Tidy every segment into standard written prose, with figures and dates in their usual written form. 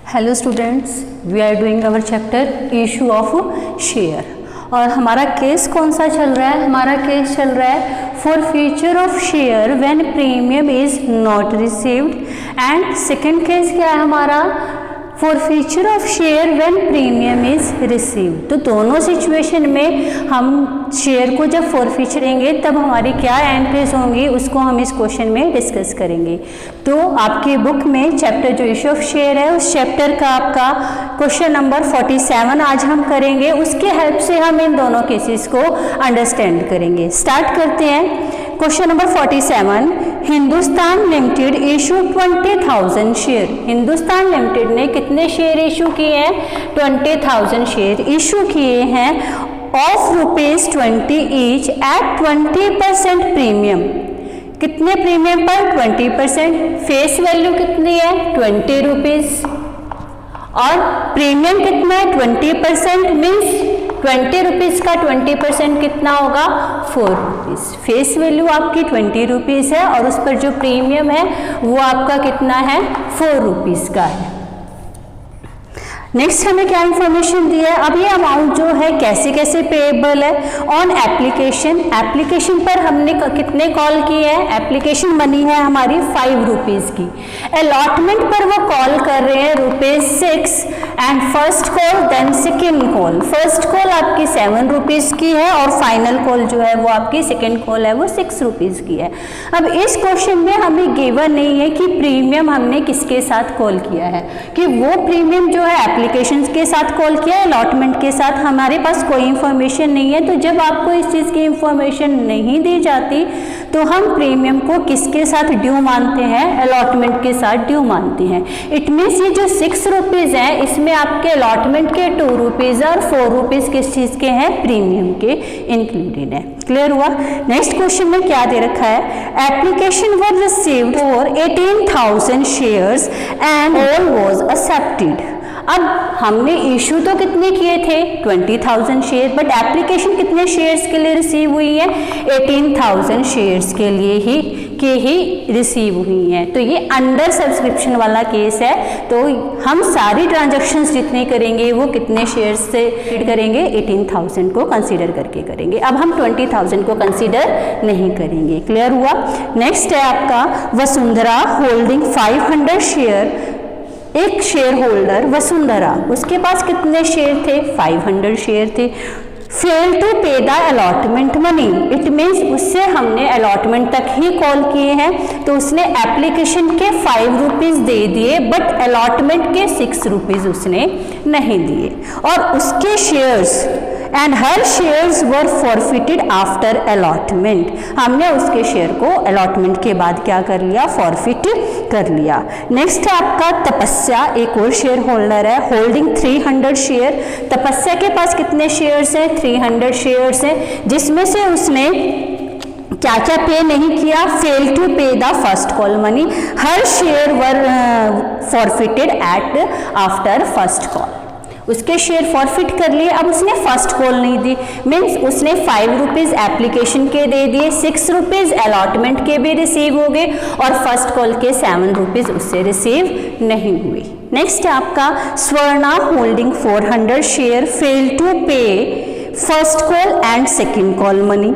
Hello students, we are doing our chapter issue of share. और हमारा case कौन सा चल रहा है? हमारा केस चल रहा है for future of share when premium is not received. And second case क्या है हमारा? For future of share when premium is received. तो दोनों सिचुएशन में हम शेयर को जब फॉरफीचरेंगे तब हमारी क्या एंट्रीज होंगी उसको हम इस क्वेश्चन में डिस्कस करेंगे। तो आपके बुक में चैप्टर जो इशू ऑफ शेयर है उस चैप्टर का आपका क्वेश्चन नंबर 47 आज हम करेंगे। उसके हेल्प से हम इन दोनों केसेस को अंडरस्टैंड करेंगे। स्टार्ट करते हैं। Question number 47, Hindustan limited issue 20,000 share. Hindustan limited ने कितने शेयर इशू किए हैं? 20,000 शेयर इशू किए हैं ऑफ ₹20 ईच एट 20% प्रीमियम। कितने प्रीमियम पर? 20%। फेस वैल्यू कितनी है? 20 रुपीज। और प्रीमियम कितना है? 20% मीन्स 20 रुपीज़ का 20% कितना होगा? 4 रुपीज़। फेस वैल्यू आपकी 20 रुपीज़ है और उस पर जो प्रीमियम है वो आपका कितना है? 4 रुपीज़ का है। नेक्स्ट हमें क्या इन्फॉर्मेशन दी है? अब ये अमाउंट जो है कैसे कैसे पेएबल है? On application. एप्लीकेशन पर हमने कितने कॉल किए हैं? एप्लीकेशन मनी है हमारी 5 रुपीज़ की। अलॉटमेंट पर वो कॉल कर रहे हैं ₹6 and first call then second call. First call आपकी 7 रुपीज़ की है और फाइनल कॉल जो है वो आपकी सेकेंड कॉल है वो 6 रुपीज़ की है। अब इस क्वेश्चन में हमें गिवन नहीं है कि प्रीमियम हमने किसके साथ कॉल किया है, कि वो प्रीमियम जो है एप्लीकेशन के साथ कॉल किया है, अलॉटमेंट के साथ हमारे पास कोई इंफॉर्मेशन नहीं है। तो जब आपको इस चीज़ की इंफॉर्मेशन नहीं दी जाती तो हम प्रीमियम को किसके साथ ड्यू मानते हैं? अलॉटमेंट के साथ ड्यू मानते हैं। इट मीन्स ये जो 6 रुपीज़ हैं इसमें आपके अलॉटमेंट के 2 रुपीज़ और 4 रुपीज़ किस चीज़ के हैं? प्रीमियम के इंक्लूडेड है। क्लियर हुआ? नेक्स्ट क्वेश्चन में क्या दे रखा है? Application were received for 18,000 shares and all was accepted. अब हमने इशू तो कितने किए थे? 20,000 शेयर, बट एप्लीकेशन कितने शेयर्स के लिए रिसीव हुई है? 18,000 शेयर्स के लिए ही रिसीव हुई हैं। तो ये अंडर सब्सक्रिप्शन वाला केस है। तो हम सारी ट्रांजैक्शंस जितने करेंगे वो कितने शेयर्स से करेंगे? 18,000 को कंसीडर करके करेंगे। अब हम 20,000 को कंसीडर नहीं करेंगे। क्लियर हुआ? नेक्स्ट है आपका वसुंधरा होल्डिंग 500 शेयर। एक शेयर होल्डर वसुंधरा, उसके पास कितने शेयर थे? 500 शेयर थे। Fail to pay the allotment money. It means उससे हमने अलॉटमेंट तक ही कॉल किए हैं तो उसने एप्लीकेशन के 5 रुपीज़ दे दिए बट अलॉटमेंट के 6 रुपीज़ उसने नहीं दिए और उसके shares and her shares were forfeited after allotment. हमने उसके शेयर को अलॉटमेंट के बाद क्या कर लिया? फॉरफिट कर लिया। नेक्स्ट है आपका तपस्या, एक और शेयर होल्डर है होल्डिंग 300 शेयर। तपस्या के पास कितने शेयर्स हैं? 300 शेयर्स हैं, जिसमें से उसने क्या क्या पे नहीं किया? Fail to pay the first call money. हर share were forfeited at after first call. उसके शेयर फॉरफिट कर लिए। अब उसने फर्स्ट कॉल नहीं दी, मीन्स उसने 5 रुपीज़ एप्लीकेशन के दे दिए, 6 रुपीज़ अलॉटमेंट के भी रिसीव हो गए और फर्स्ट कॉल के 7 रुपीज़ उससे रिसीव नहीं हुए। नेक्स्ट है आपका Swarna holding 400 share fail to pay first call and second call money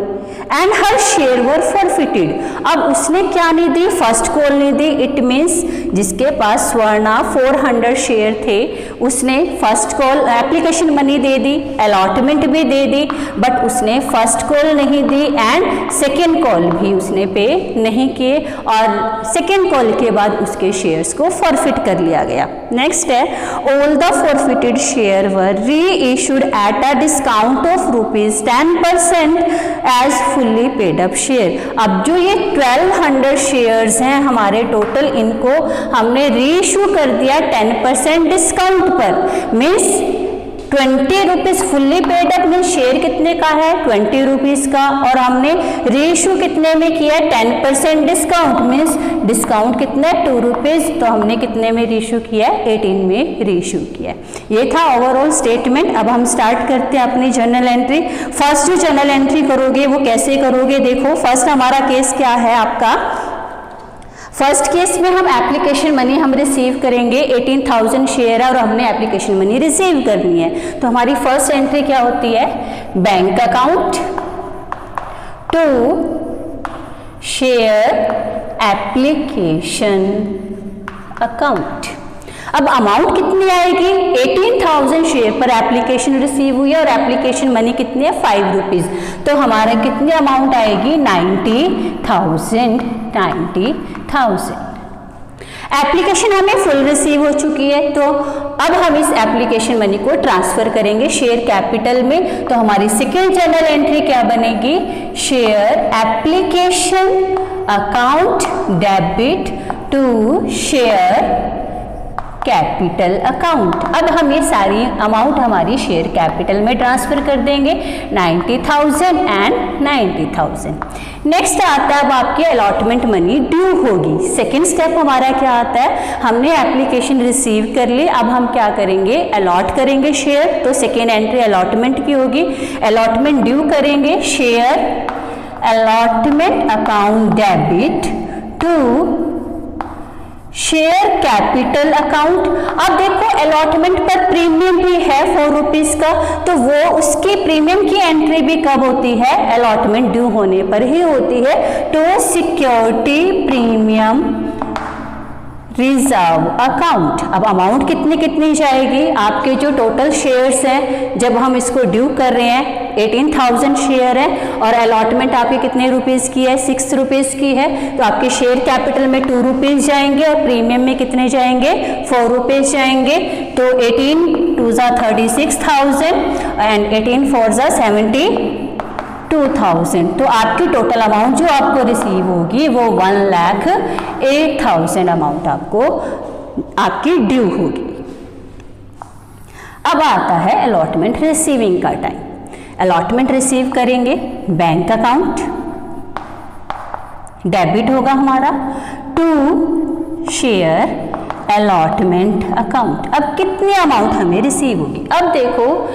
and her share were forfeited. अब उसने क्या नहीं दी? फर्स्ट कॉल नहीं दी। इट मीन्स जिसके पास स्वर्णा 400 शेयर थे उसने फर्स्ट कॉल एप्लीकेशन मनी दे दी, अलॉटमेंट भी दे दी, बट उसने फर्स्ट कॉल नहीं दी एंड सेकेंड कॉल भी उसने पे नहीं किए और सेकेंड कॉल के बाद उसके शेयर्स को फॉरफिट कर लिया गया। नेक्स्ट है all the forfeited share were reissued at a discount of ₹10% as fully paid up share. अब जो ये 1200 शेयर्स हैं हमारे टोटल, इनको हमने रीइशू कर दिया 10% डिस्काउंट पर। Means 20 rupees fully paid up में शेयर कितने का है? 20 रुपीज़ का और हमने रीइशू कितने में किया? 10% डिस्काउंट मीन्स डिस्काउंट कितना है? 2 रुपीज़। तो हमने कितने में रीइशू किया? 18 में रीइशू किया। ये था ओवरऑल स्टेटमेंट। अब हम स्टार्ट करते हैं अपनी जर्नल एंट्री। फर्स्ट जो जर्नल एंट्री करोगे वो कैसे करोगे? देखो फर्स्ट हमारा केस क्या है आपका? फर्स्ट केस में हम एप्लीकेशन मनी हम रिसीव करेंगे, 18,000 शेयर है और हमने एप्लीकेशन मनी रिसीव करनी है। तो हमारी फर्स्ट एंट्री क्या होती है, bank account to share application account. अब अमाउंट कितनी आएगी, 18,000 शेयर पर एप्लीकेशन रिसीव हुई है और एप्लीकेशन मनी कितनी है, 5 रुपीज। तो हमारा कितनी अमाउंट आएगी, 90,000। एप्लीकेशन हमें फुल रिसीव हो चुकी है, तो अब हम इस एप्लीकेशन मनी को ट्रांसफर करेंगे शेयर कैपिटल में। तो हमारी सेकेंड जर्नल एंट्री क्या बनेगी, share application account debit to share capital account. अब हम ये सारी अमाउंट हमारी शेयर कैपिटल में ट्रांसफर कर देंगे, 90,000 एंड 90,000। नेक्स्ट आता है अब आपकी अलॉटमेंट मनी ड्यू होगी। सेकेंड स्टेप हमारा क्या आता है, हमने एप्लीकेशन रिसीव कर ली, अब हम क्या करेंगे, अलॉट करेंगे शेयर। तो सेकेंड एंट्री अलॉटमेंट की होगी, अलॉटमेंट ड्यू करेंगे, share allotment account debit to share capital account. अब देखो अलॉटमेंट पर प्रीमियम भी है 4 रुपीज का, तो वो उसकी प्रीमियम की एंट्री भी कब होती है, अलॉटमेंट ड्यू होने पर ही होती है। तो सिक्योरिटी प्रीमियम रिजर्व अकाउंट। अब अमाउंट कितनी कितनी जाएगी, आपके जो टोटल शेयर्स हैं जब हम इसको ड्यू कर रहे हैं 18,000 शेयर है और अलॉटमेंट आपके कितने रुपीस की है, 6 रुपीस की है, तो आपके शेयर कैपिटल में 2 रुपीस जाएंगे और प्रीमियम में कितने जाएंगे, 4 रुपीस जाएंगे। तो 18 2 36,000 एंड 18 4 72,000। तो आपकी टोटल अमाउंट जो आपको रिसीव होगी वो 1,08,000 अमाउंट आपको आपकी ड्यू होगी। अब आता है अलॉटमेंट रिसीविंग का टाइम। अलॉटमेंट रिसीव करेंगे, बैंक अकाउंट डेबिट होगा हमारा टू शेयर अलॉटमेंट अकाउंट। अब कितनी अमाउंट हमें रिसीव होगी, अब देखो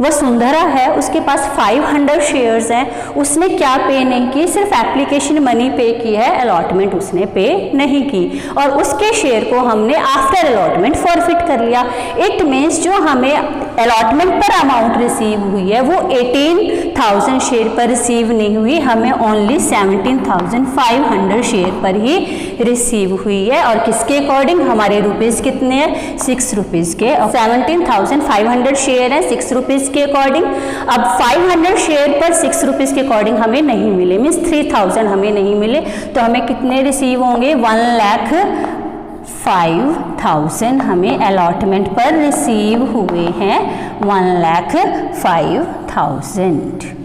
वसुंधरा है, उसके पास 500 शेयर्स हैं, उसने क्या पे नहीं की, सिर्फ एप्लीकेशन मनी पे की है, अलॉटमेंट उसने पे नहीं की और उसके शेयर को हमने आफ्टर अलॉटमेंट फॉरफिट कर लिया। इट मीन्स जो हमें अलॉटमेंट पर अमाउंट रिसीव हुई है वो 18,000 शेयर पर रिसीव नहीं हुई, हमें ओनली 17,500 शेयर पर ही रिसीव हुई है। और किसके अकॉर्डिंग, हमारे रुपीज़ कितने हैं, 6 रुपीज़ के। 17,500 शेयर हैं 6 रुपीज़ के अकॉर्डिंग। अब 500 शेयर पर 6 रुपीज़ के अकॉर्डिंग हमें नहीं मिले, मीन्स 3,000 हमें नहीं मिले, तो हमें कितने रिसीव होंगे, 1,05,000 हमें अलॉटमेंट पर रिसीव हुए हैं, 1,05,000।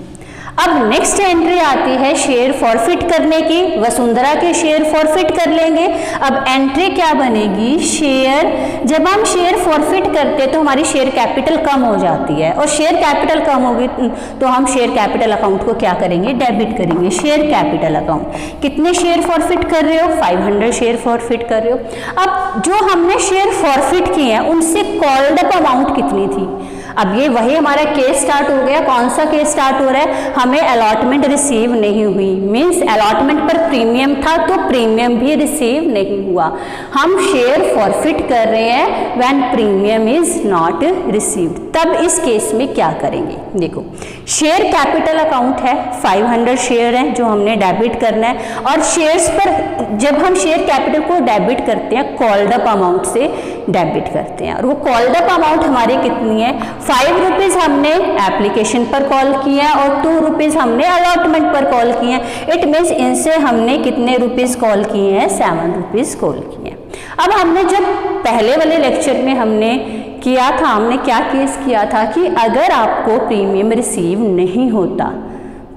अब नेक्स्ट एंट्री आती है शेयर फॉरफिट करने की, वसुंधरा के शेयर फॉरफिट कर लेंगे। अब एंट्री क्या बनेगी, शेयर, जब हम शेयर फॉरफिट करते तो हमारी शेयर कैपिटल कम हो जाती है और शेयर कैपिटल कम होगी तो हम शेयर कैपिटल अकाउंट को क्या करेंगे, डेबिट करेंगे, शेयर कैपिटल अकाउंट। कितने शेयर फॉरफिट कर रहे हो, 500 शेयर फॉरफिट कर रहे हो। अब जो हमने शेयर फॉरफिट किए हैं उनसे कॉल्ड अप अमाउंट कितनी थी, अब ये वही हमारा केस स्टार्ट हो गया। कौन सा केस स्टार्ट हो रहा है, हमें अलॉटमेंट रिसीव नहीं हुई, मीन्स अलॉटमेंट पर प्रीमियम था तो प्रीमियम भी रिसीव नहीं हुआ। हम शेयर फॉरफिट कर रहे हैं when premium is not received. तब इस केस में क्या करेंगे, देखो शेयर कैपिटल अकाउंट है, 500 शेयर हैं जो हमने डेबिट करना है और शेयर्स पर जब हम शेयर कैपिटल को डेबिट करते हैं कॉल्ड अप अमाउंट से डेबिट करते हैं और वो कॉल्ड अप अमाउंट हमारी कितनी है, 5 रुपीज़ हमने एप्लीकेशन पर कॉल किया और 2 रुपीज़ हमने अलॉटमेंट पर कॉल किए हैं। इट मीन्स इनसे हमने कितने रुपीज़ कॉल किए हैं, 7 रुपीज़ कॉल किए हैं। अब हमने जब पहले वाले लेक्चर में हमने किया था, हमने क्या केस किया था कि अगर आपको प्रीमियम रिसीव नहीं होता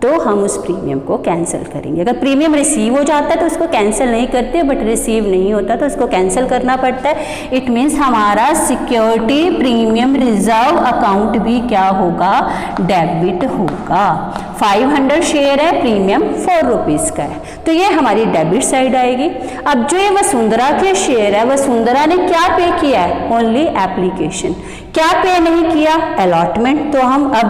तो हम उस प्रीमियम को कैंसिल करेंगे। अगर प्रीमियम रिसीव हो जाता है तो उसको कैंसिल नहीं करते, बट रिसीव नहीं होता तो उसको कैंसिल करना पड़ता है। इट मीन्स हमारा सिक्योरिटी प्रीमियम रिजर्व अकाउंट भी क्या होगा, डेबिट होगा। 500 शेयर है, प्रीमियम 4 रुपीज़ का है, तो ये हमारी डेबिट साइड आएगी। अब जो ये वसुंधरा के शेयर है, वसुंधरा ने क्या पे किया है, ओनली एप्लीकेशन, क्या पे नहीं किया, अलॉटमेंट। तो हम अब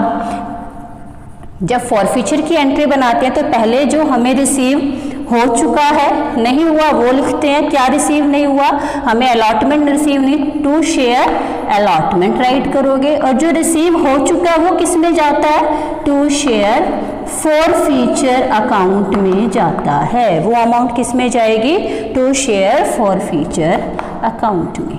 जब फॉरफीचर की एंट्री बनाते हैं तो पहले जो हमें रिसीव हो चुका है, नहीं हुआ वो लिखते हैं, क्या रिसीव नहीं हुआ, हमें अलॉटमेंट रिसीव नहीं, टू शेयर अलॉटमेंट राइट करोगे। और जो रिसीव हो चुका है वो किस में जाता है, टू शेयर फॉरफीचर अकाउंट में जाता है। वो अमाउंट किस में जाएगी, टू शेयर फॉरफीचर अकाउंट में।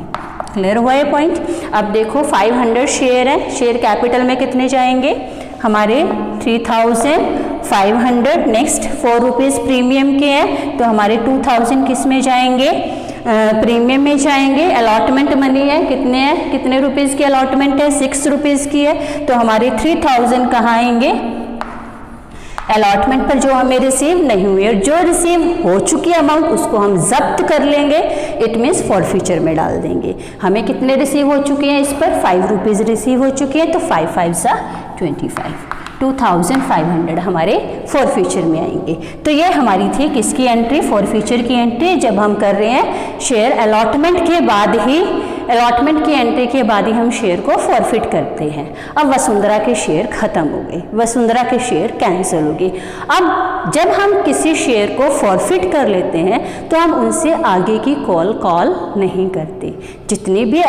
क्लियर हुआ ये पॉइंट। अब देखो 500 शेयर है, शेयर कैपिटल में कितने जाएंगे हमारे 3500। नेक्स्ट 4 रुपीज़ प्रीमियम के हैं तो हमारे 2000 किस में जाएंगे, प्रीमियम में जाएंगे। अलॉटमेंट मनी है, कितने हैं, कितने रुपीज़ की अलॉटमेंट है, 6 रुपीज़ की है, तो हमारे 3000 कहाँ आएंगे, अलॉटमेंट पर जो हमें रिसीव नहीं हुई है। जो रिसीव हो चुकी अमाउंट उसको हम जब्त कर लेंगे, इट मीन्स फॉरफीचर में डाल देंगे। हमें कितने रिसीव हो चुके हैं, इस पर 5 रुपीज़ रिसीव हो चुके हैं, तो 5 5 25, 2500 हमारे फॉरफीचर में आएंगे। तो ये हमारी थी किसकी एंट्री, फॉरफीचर की एंट्री, जब हम कर रहे हैं शेयर अलॉटमेंट के बाद ही, अलॉटमेंट की एंट्री के बाद ही हम शेयर को फॉरफिट करते हैं। अब वसुंधरा के शेयर खत्म हो गए, वसुंधरा के शेयर कैंसिल हो गए। अब जब हम किसी शेयर को फॉरफिट कर लेते हैं तो हम उनसे आगे की कॉल नहीं करते, जितनी भी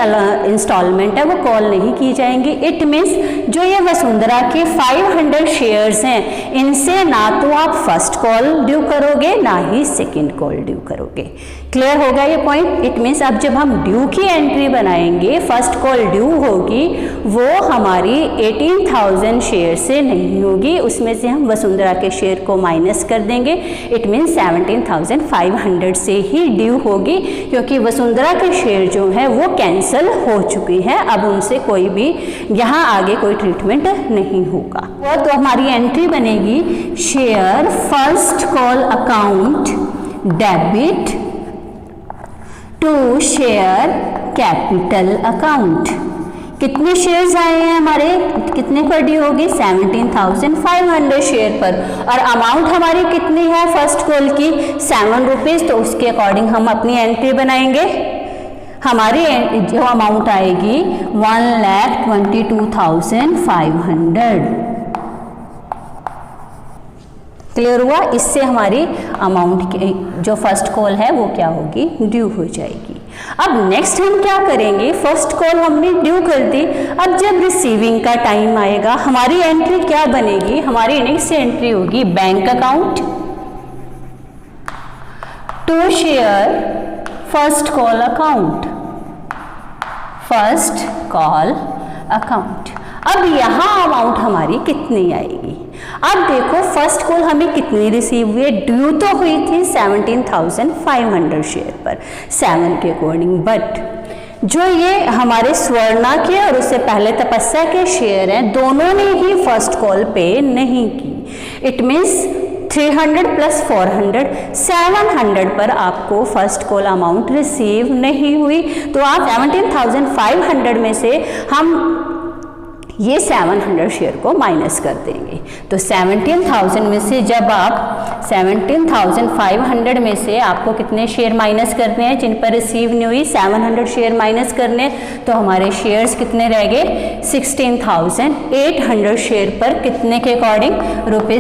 इंस्टॉलमेंट है वो कॉल नहीं की जाएंगी। इट मीन्स जो ये वसुंधरा के 500 शेयर्स हैं, इनसे ना तो आप फर्स्ट कॉल ड्यू करोगे ना ही सेकेंड कॉल ड्यू करोगे। क्लियर होगा ये पॉइंट। इट मीन्स अब जब हम ड्यू की एंट्री बनाएंगे, फर्स्ट कॉल ड्यू होगी, वो हमारी 18,000 शेयर से नहीं होगी, उसमें से हम वसुंधरा के शेयर को माइनस कर देंगे। इट मीन्स 17,500 से ही ड्यू होगी, क्योंकि वसुंधरा के शेयर जो है वो कैंसिल हो चुकी है, अब उनसे कोई भी यहाँ आगे कोई ट्रीटमेंट नहीं होगा। तो हमारी एंट्री बनेगी share first call account debit to share capital account. कितने शेयर्स आए हैं हमारे, कितने पर ड्यू होगी, 17,500 शेयर पर, और अमाउंट हमारी कितनी है फर्स्ट कॉल की 7 रुपीज़। तो उसके अकॉर्डिंग हम अपनी एंट्री बनाएंगे। हमारी जो अमाउंट आएगी 1,22,500। क्लियर हुआ। इससे हमारी अमाउंट की जो फर्स्ट कॉल है वो क्या होगी, ड्यू हो जाएगी। अब नेक्स्ट हम क्या करेंगे, फर्स्ट कॉल हमने ड्यू कर दी, अब जब रिसीविंग का टाइम आएगा हमारी एंट्री क्या बनेगी, हमारी नेक्स्ट एंट्री होगी bank account to share first call account, first call account. अब यहाँ अमाउंट हमारी कितनी आएगी, अब देखो फर्स्ट कॉल हमें कितनी रिसीव हुई, ड्यू तो हुई थी 17,500 शेयर पर 7 के अकॉर्डिंग, बट जो ये हमारे स्वर्णा के और उससे पहले तपस्या के शेयर हैं, दोनों ने ही फर्स्ट कॉल पे नहीं की। इट मीन्स 300 प्लस 400 700 पर आपको फर्स्ट कॉल अमाउंट रिसीव नहीं हुई। तो आप 17,500 में से हम ये 700 शेयर को माइनस कर देंगे। तो 17,000 में से जब आप 17,500 में से आपको कितने शेयर माइनस करने हैं जिन पर रिसीव नहीं हुई, 700 शेयर माइनस करने, तो हमारे शेयर्स कितने रह गए 16,800 शेयर पर कितने के अकॉर्डिंग,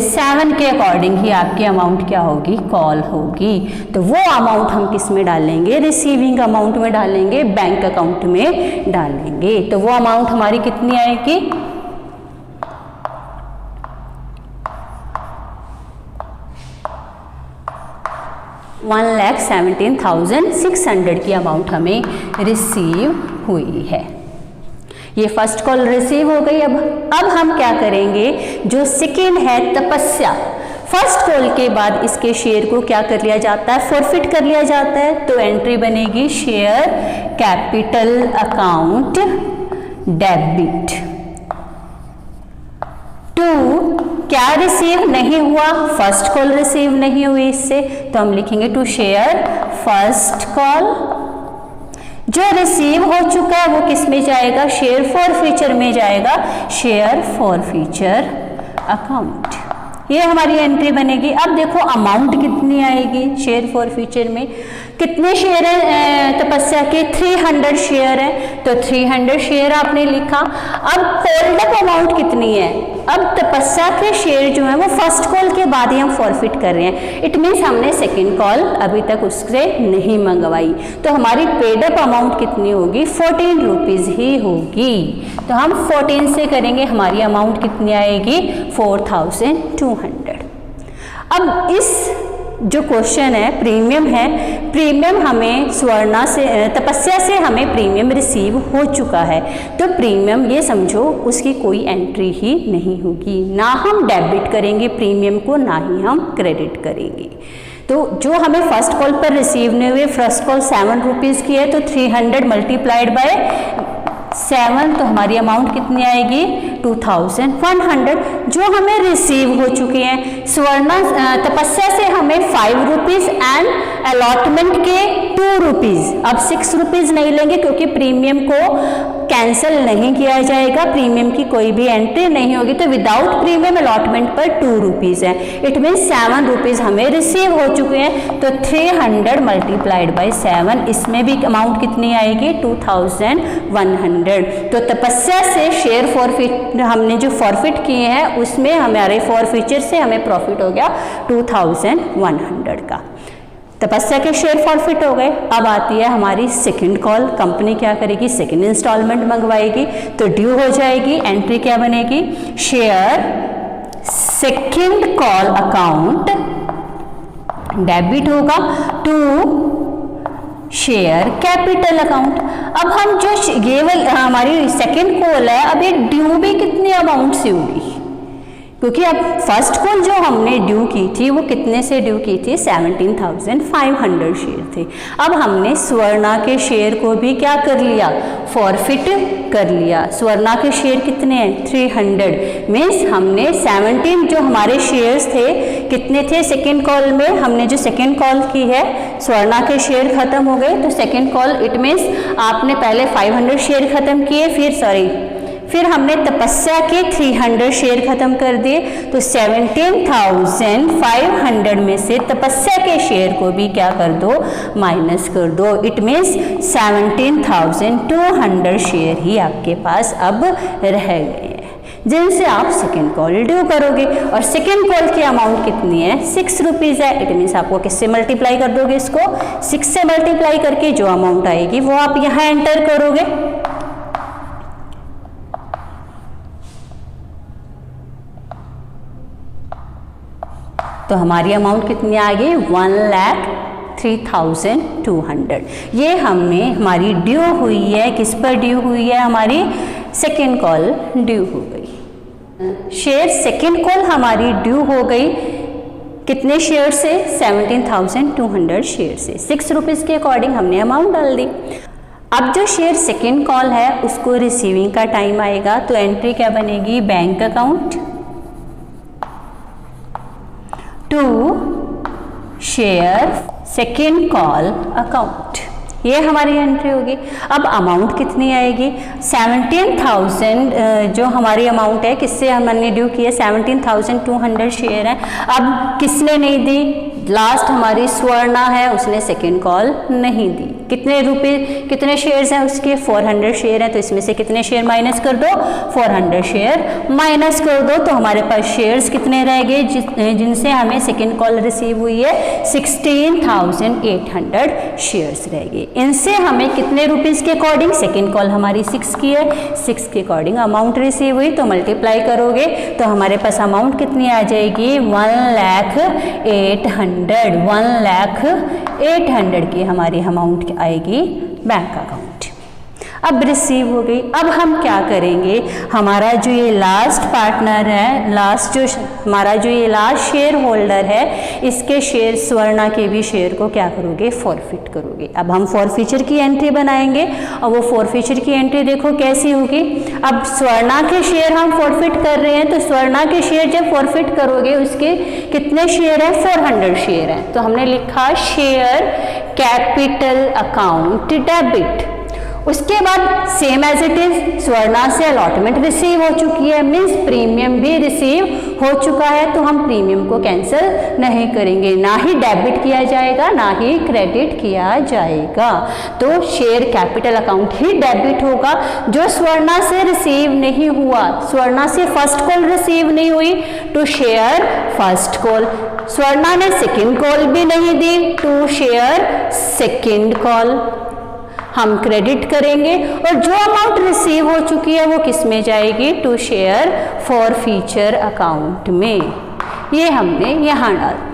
₹7 के अकॉर्डिंग ही आपकी अमाउंट क्या होगी, कॉल होगी। तो वो अमाउंट हम किस में डालेंगे, रिसीविंग अमाउंट में डालेंगे, बैंक अकाउंट में डालेंगे। तो वो अमाउंट हमारी कितनी आएगी, 1,17,600 की अमाउंट हमें रिसीव हुई है। ये फर्स्ट कॉल रिसीव हो गई। अब हम क्या करेंगे, जो सेकेंड है तपस्या, फर्स्ट कॉल के बाद इसके शेयर को क्या कर लिया जाता है, फॉरफिट कर लिया जाता है। तो एंट्री बनेगी share capital account debit to, क्या रिसीव नहीं हुआ, फर्स्ट कॉल रिसीव नहीं हुई इससे, तो हम लिखेंगे टू शेयर फर्स्ट कॉल। जो रिसीव हो चुका है वो किस में जाएगा, शेयर फॉरफीचर में जाएगा, शेयर फॉरफीचर अकाउंट। ये हमारी एंट्री बनेगी। अब देखो अमाउंट कितनी आएगी शेयर फॉरफीचर में, कितने शेयर हैं तपस्या के, 300 शेयर है, तो 300 शेयर आपने लिखा। अब होल्ड अप अमाउंट कितनी है, अब तपस्या के शेयर जो है वो फर्स्ट कॉल के बाद ही हम फॉरफिट कर रहे हैं, इट मीन्स हमने सेकेंड कॉल अभी तक उससे नहीं मंगवाई, तो हमारी पेड अप अमाउंट कितनी होगी, 14 रुपीज़ ही होगी। तो हम 14 से करेंगे, हमारी अमाउंट कितनी आएगी, 4200। अब इस जो क्वेश्चन है प्रीमियम है, प्रीमियम हमें स्वर्णा से तपस्या से हमें प्रीमियम रिसीव हो चुका है, तो प्रीमियम ये समझो उसकी कोई एंट्री ही नहीं होगी, ना हम डेबिट करेंगे प्रीमियम को, ना ही हम क्रेडिट करेंगे। तो जो हमें फर्स्ट कॉल पर रिसीव नहीं हुए, फर्स्ट कॉल 7 रुपीज़ की है, तो 300 मल्टीप्लाइड बाय 7, तो हमारी अमाउंट कितनी आएगी, 2100। जो हमें रिसीव हो चुके हैं, स्वर्णा तपस्या से हमें 5 रुपीज़ एंड अलॉटमेंट के 2 रुपीज़, अब 6 रुपीज़ नहीं लेंगे क्योंकि प्रीमियम को कैंसिल नहीं किया जाएगा, प्रीमियम की कोई भी एंट्री नहीं होगी, तो विदाउट प्रीमियम अलॉटमेंट पर 2 रुपीज़ है, इट मीन्स 7 रुपीज़ हमें रिसीव हो चुके हैं, तो 300 मल्टीप्लाइड बाई 7, इसमें भी अमाउंट कितनी आएगी, 2100। तो तपस्या से शेयर फॉरफिट हमने जो फॉरफिट किए हैं उसमें हमारे फॉरफीचर से हमें प्रॉफिट हो गया 2100 का, तपस्या के शेयर फॉरफिट हो गए। अब आती है हमारी सेकंड कॉल, कंपनी क्या करेगी, सेकंड इंस्टॉलमेंट मंगवाएगी, तो ड्यू हो जाएगी, एंट्री क्या बनेगी, share second call account debit होगा टू शेयर कैपिटल अकाउंट। अब हम जो ये हमारी सेकंड कॉल है, अब ये ड्यू भी कितनी अमाउंट से होगी, क्योंकि अब फर्स्ट कॉल जो हमने ड्यू की थी वो कितने से ड्यू की थी, 17,500 शेयर थे। अब हमने स्वर्णा के शेयर को भी क्या कर लिया, फॉरफिट कर लिया। स्वर्णा के शेयर कितने हैं, 300, मीन्स हमने 17 जो हमारे शेयर्स थे कितने थे सेकेंड कॉल में, हमने जो सेकेंड कॉल की है स्वर्णा के शेयर खत्म हो गए, तो सेकेंड कॉल इट मीन्स आपने पहले 500 शेयर खत्म किए, फिर हमने तपस्या के 300 शेयर खत्म कर दिए, तो 17,500 में से तपस्या के शेयर को भी क्या कर दो, माइनस कर दो, इट मीन्स 17,200 शेयर ही आपके पास अब रह गए हैं, जिनसे आप सेकेंड कॉल ड्यू करोगे। और सेकेंड कॉल की अमाउंट कितनी है, 6 रुपीज़ है, इट मीन्स आपको किससे मल्टीप्लाई कर दोगे, इसको 6 से मल्टीप्लाई करके जो अमाउंट आएगी वो आप यहाँ एंटर करोगे। तो हमारी अमाउंट कितनी आ गई, 1,03,200। ये हमारी ड्यू हुई है, किस पर ड्यू हुई है, हमारी सेकेंड कॉल ड्यू हो गई। शेयर सेकेंड कॉल हमारी ड्यू हो गई कितने शेयर से, 17,200 शेयर से, 6 रुपीज़ के अकॉर्डिंग हमने अमाउंट डाल दी। अब जो शेयर सेकेंड कॉल है उसको रिसीविंग का टाइम आएगा, तो एंट्री क्या बनेगी, bank account to share second call account, ये हमारी एंट्री होगी। अब अमाउंट कितनी आएगी, 17,000 जो हमारी अमाउंट है, किससे हमने ड्यू की है, 17,200 शेयर है। अब किसने नहीं दी, लास्ट हमारी स्वर्णा है, उसने सेकेंड कॉल नहीं दी। कितने रुपए, कितने शेयर्स हैं उसके, 400 शेयर हैं, तो इसमें से कितने शेयर माइनस कर दो, 400 शेयर माइनस कर दो, तो हमारे पास शेयर्स कितने रह गए जिनसे हमें सेकेंड कॉल रिसीव हुई है, 16,800 शेयर्स रह गए। इनसे हमें कितने रुपीज़ के अकॉर्डिंग, सेकेंड कॉल हमारी 6 की है, 6 के अकॉर्डिंग अमाउंट रिसीव हुई, तो मल्टीप्लाई करोगे तो हमारे पास अमाउंट कितनी आ जाएगी, 1,08,000 की हमारी अमाउंट आएगी बैंक अकाउंट। अब रिसीव हो गई। अब हम क्या करेंगे, हमारा जो ये लास्ट पार्टनर है, हमारा जो ये लास्ट शेयर होल्डर है, इसके शेयर स्वर्णा के भी शेयर को क्या करोगे, फॉरफिट करोगे। अब हम फॉरफीचर की एंट्री बनाएंगे और वो फॉरफीचर की एंट्री देखो कैसी होगी। अब स्वर्णा के शेयर हम फॉरफिट कर रहे हैं, तो स्वर्णा के शेयर जब फॉरफिट करोगे उसके कितने शेयर है, 400 शेयर है, तो हमने लिखा शेयर कैपिटल अकाउंट डेबिट। उसके बाद same as it is Swarna से अलॉटमेंट रिसीव हो चुकी है, मीन्स प्रीमियम भी रिसीव हो चुका है, तो हम प्रीमियम को कैंसिल नहीं करेंगे, ना ही डेबिट किया जाएगा ना ही क्रेडिट किया जाएगा। तो शेयर कैपिटल अकाउंट ही डेबिट होगा। जो स्वर्णा से रिसीव नहीं हुआ, स्वर्णा से फर्स्ट कॉल रिसीव नहीं हुई, to share first call, Swarna ने सेकेंड कॉल भी नहीं दी, टू शेयर सेकेंड कॉल, हम क्रेडिट करेंगे। और जो अमाउंट रिसीव हो चुकी है वो किस में जाएगी, to share forfeiture account में, ये हमने यहाँ डाल दी।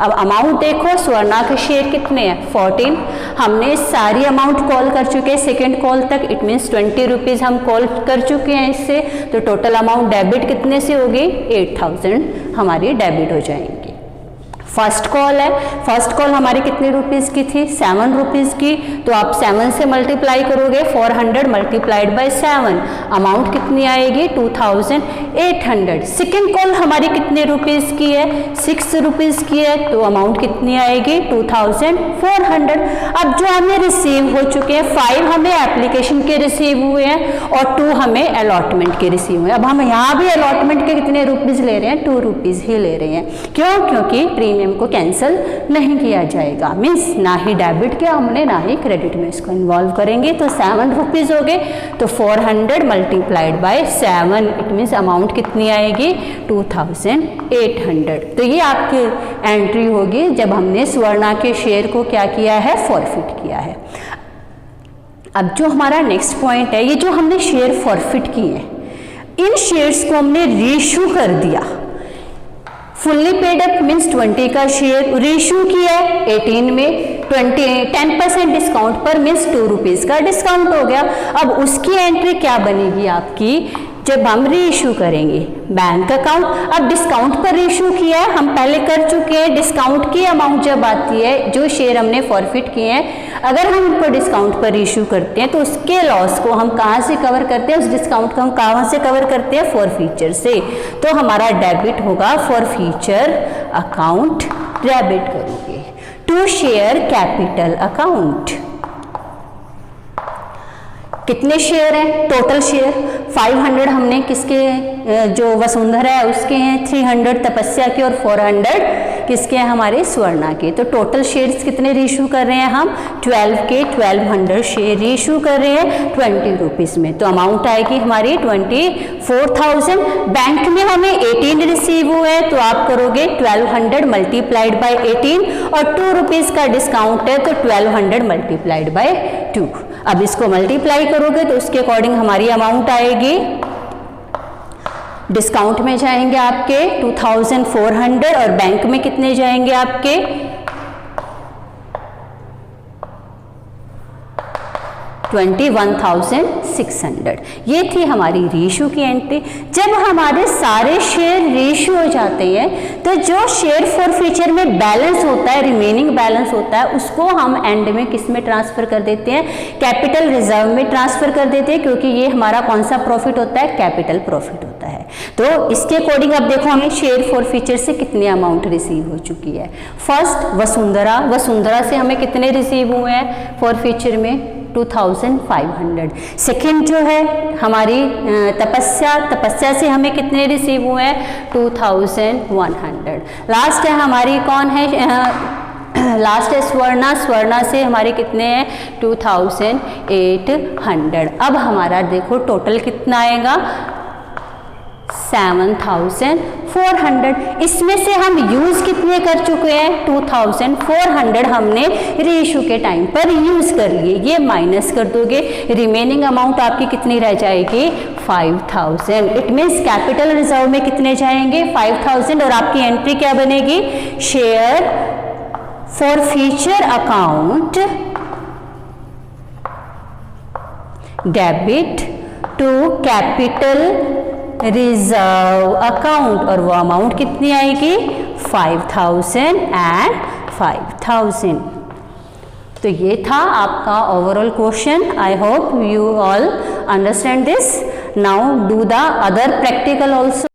अब अमाउंट देखो, स्वर्णा के शेयर कितने हैं 14, हमने सारी अमाउंट कॉल कर चुके हैं सेकेंड कॉल तक, इट मीन्स 20 रुपीज़ हम कॉल कर चुके हैं इससे, तो टोटल अमाउंट डेबिट कितने से होगी, 8000 हमारी डेबिट हो जाएंगी। फर्स्ट कॉल है, फर्स्ट कॉल हमारी कितने रुपीज़ की थी, 7 रुपीज़ की, तो आप 7 से मल्टीप्लाई करोगे, 400 मल्टीप्लाइड बाय 7, अमाउंट कितनी आएगी 2800। सेकेंड कॉल हमारी कितने रुपीज़ की है, 6 रुपीज़ की है, तो अमाउंट कितनी आएगी 2400। अब जो हमें रिसीव हो चुके हैं, 5 हमें एप्लीकेशन के रिसीव हुए हैं और 2 हमें अलॉटमेंट के रिसीव हुए हैं। अब हम यहाँ भी अलॉटमेंट के कितने रुपीज़ ले रहे हैं, 2 रुपीज़ ही ले रहे हैं, क्यों, क्योंकि प्रीमियम को कैंसिल नहीं किया जाएगा, मीन्स ना ही डेबिट किया हमने ना ही क्रेडिट में इसको इन्वॉल्व करेंगे। तो 7 रुपीज़ हो गए, तो 400 multiplied by 7, it means amount कितनी आएगी 2800। तो ये आपकी एंट्री होगी जब हमने स्वर्णा के शेयर को क्या किया है, फॉरफिट किया है। अब जो हमारा नेक्स्ट पॉइंट है, ये जो हमने शेयर फॉरफिट किए हैं, इन शेयर्स को हमने रीइश्यू कर दिया, फुल्ली पेड अप मीन्स 20 का शेयर रीइश्यू किया है 18 में, 10% डिस्काउंट पर मीन्स 2 रुपीज़ का डिस्काउंट हो गया। अब उसकी एंट्री क्या बनेगी आपकी, जब हम रीइश्यू करेंगे बैंक अकाउंट। अब डिस्काउंट पर रीइश्यू किया है, हम पहले कर चुके हैं, डिस्काउंट की अमाउंट जब आती है, जो शेयर हमने फॉरफिट किए हैं, अगर हम उनको डिस्काउंट पर इशू करते हैं तो उसके लॉस को हम कहाँ से कवर करते हैं, उस डिस्काउंट को हम कहाँ से कवर करते हैं, फॉर फ्यूचर से। तो हमारा डेबिट होगा फॉर फ्यूचर अकाउंट, डेबिट करोगे। टू शेयर कैपिटल अकाउंट, कितने शेयर हैं, टोटल शेयर 500 हमने किसके, जो वसुंधरा है उसके हैं, 300 तपस्या के और 400 किसके हैं, हमारे स्वर्णा के। तो टोटल शेयर्स कितने रीइश्यू कर रहे हैं हम, 12 के 1200 शेयर रीइश्यू कर रहे हैं 20 रुपीज़ में। तो अमाउंट आएगी हमारी 24,000। बैंक में हमें 18 रिसीव हुए हैं, तो आप करोगे 1200 मल्टीप्लाइड बाय 18 और 2 रुपीज़ का डिस्काउंट है, तो 1200 मल्टीप्लाइड बाय 2। अब इसको मल्टीप्लाई करोगे तो उसके अकॉर्डिंग हमारी अमाउंट आएगी, डिस्काउंट में जाएंगे आपके 2400 और बैंक में कितने जाएंगे आपके 21,600। ये थी हमारी रीइश्यू की एंट्री। जब हमारे सारे शेयर रीइश्यू हो जाते हैं तो जो शेयर फॉर फ्यूचर में बैलेंस होता है, रिमेनिंग बैलेंस होता है, उसको हम एंड में किस में ट्रांसफर कर देते हैं, कैपिटल रिजर्व में ट्रांसफर कर देते हैं, क्योंकि ये हमारा कौन सा प्रॉफिट होता है, कैपिटल प्रॉफिट होता है। तो इसके अकॉर्डिंग अब देखो हमें शेयर फॉर फ्यूचर से कितनी अमाउंट रिसीव हो चुकी है। फर्स्ट वसुंधरा, वसुंधरा से हमें कितने रिसीव हुए हैं फॉर फ्यूचर में 2500। सेकेंड जो है हमारी तपस्या, तपस्या से हमें कितने रिसीव हुए हैं 2100। लास्ट है हमारी कौन है, लास्ट है स्वर्णा, स्वर्णा से हमारे कितने हैं 2800। अब हमारा देखो टोटल कितना आएगा 7400। इसमें से हम यूज कितने कर चुके हैं 2400 हमने रीइश्यू के टाइम पर यूज कर लिए, ये माइनस कर दोगे, रिमेनिंग अमाउंट आपकी कितनी रह जाएगी 5000। इट मीन्स कैपिटल रिजर्व में कितने जाएंगे 5000 और आपकी एंट्री क्या बनेगी, share forfeiture account debit to capital reserve account, और वो अमाउंट कितनी आएगी 5000 एंड 5000। तो ये था आपका overall question. I hope you all understand this. Now do the other practical also.